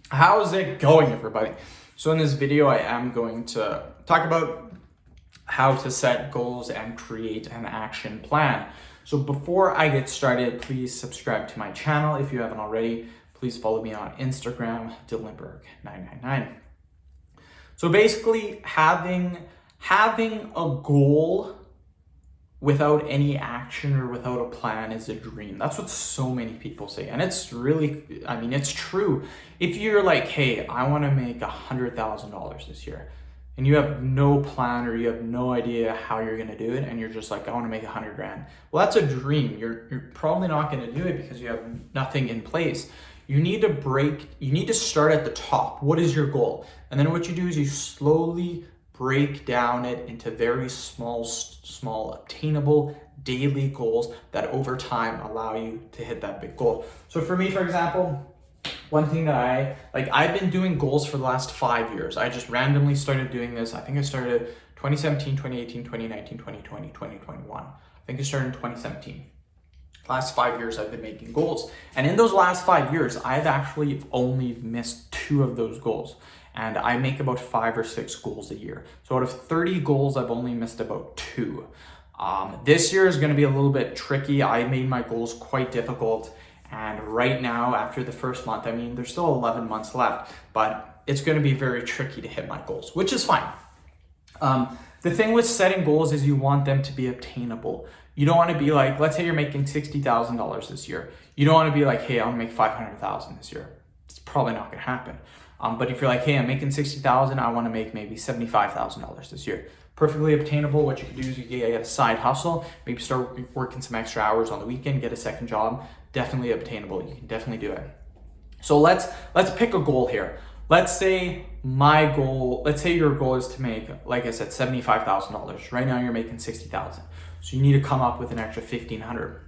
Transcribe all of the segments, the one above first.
How's it going, everybody? So in this video, I am going to talk about how to set goals and create an action plan. So before I get started, please subscribe to my channel. If you haven't already, please follow me on Instagram, Dylanberg999. So basically, having a goal without any action or without a plan is a dream. That's what so many people say. And it's really, it's true. If you're like, hey, I want to make $100,000 this year, and you have no plan or you have no idea how you're going to do it, and you're just like, I want to make 100 grand. Well, that's a dream. You're probably not going to do it because you have nothing in place. You need to start at the top. What is your goal? And then what you do is you slowly break down it into very small obtainable daily goals that over time allow you to hit that big goal. So for me, for example, one thing that I've been doing goals for the last 5 years. I just randomly started doing this. I think I started 2017, 2018, 2019, 2020, 2021. I think I started in 2017. Last 5 years I've been making goals. And in those last 5 years, I've actually only missed 2 of those goals. And I make about 5 or 6 goals a year. So out of 30 goals, I've only missed about 2. This year is gonna be a little bit tricky. I made my goals quite difficult. And right now, after the first month, there's still 11 months left, but it's gonna be very tricky to hit my goals, which is fine. The thing with setting goals is you want them to be obtainable. You don't want to be like, let's say you're making $60,000 this year. You don't want to be like, hey, I want to make 500,000 this year. It's probably not going to happen. But if you're like, hey, I'm making 60,000, I want to make maybe $75,000 this year. Perfectly obtainable. What you can do is you get a side hustle, maybe start working some extra hours on the weekend, get a second job. Definitely obtainable. You can definitely do it. So let's pick a goal here. Let's say your goal is to make, like I said, $75,000. Right now you're making $60,000. So you need to come up with an extra $1,500.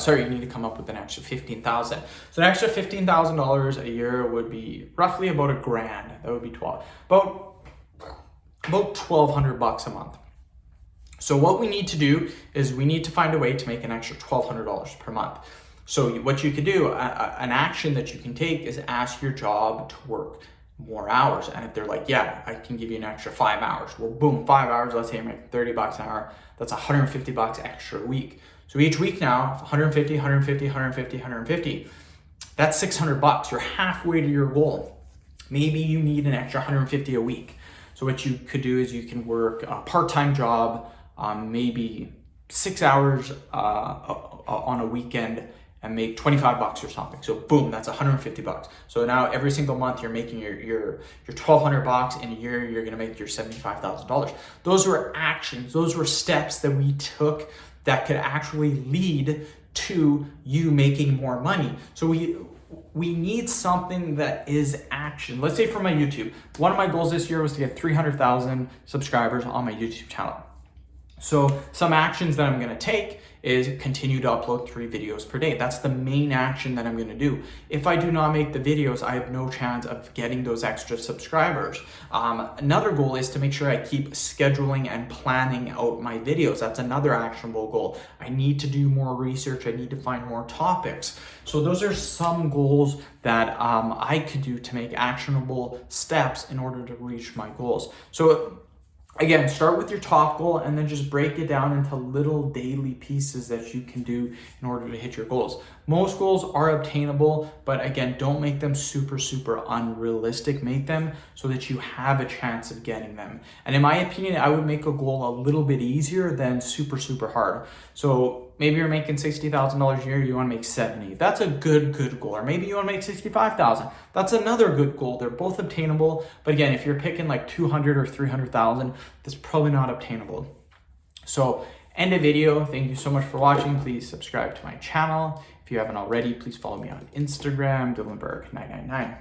You need to come up with an extra $15,000. So an extra $15,000 a year would be roughly about $1,000. That would be about $1,200 a month. So what we need to do is we need to find a way to make an extra $1,200 per month. So what you could do, an action that you can take is ask your job to work more hours. And if they're like, yeah, I can give you an extra 5 hours. Well, boom, 5 hours, let's say you're making $30 an hour. That's $150 extra a week. So each week now, 150, 150, 150, 150, that's $600. You're halfway to your goal. Maybe you need an extra 150 a week. So what you could do is you can work a part-time job, maybe 6 hours on a weekend, and make $25 or something. So boom, that's $150. So now every single month you're making your $1,200. In a year, you're gonna make your $75,000. Those were actions, those were steps that we took that could actually lead to you making more money. So we need something that is action. Let's say for my YouTube, one of my goals this year was to get 300,000 subscribers on my YouTube channel. So some actions that I'm gonna take is continue to upload 3 videos per day. That's the main action that I'm gonna do. If I do not make the videos, I have no chance of getting those extra subscribers. Another goal is to make sure I keep scheduling and planning out my videos. That's another actionable goal. I need to do more research. I need to find more topics. So those are some goals that I could do to make actionable steps in order to reach my goals. So again, start with your top goal and then just break it down into little daily pieces that you can do in order to hit your goals. Most goals are obtainable, but again, don't make them super unrealistic. Make them so that you have a chance of getting them. And in my opinion, I would make a goal a little bit easier than super hard. So maybe you're making $60,000 a year, you want to make 70. That's a good goal. Or maybe you want to make 65,000. That's another good goal. They're both obtainable. But again, if you're picking like 200 or 300,000, that's probably not obtainable. So end of video. Thank you so much for watching. Please subscribe to my channel. If you haven't already, please follow me on Instagram, Dylanberg999.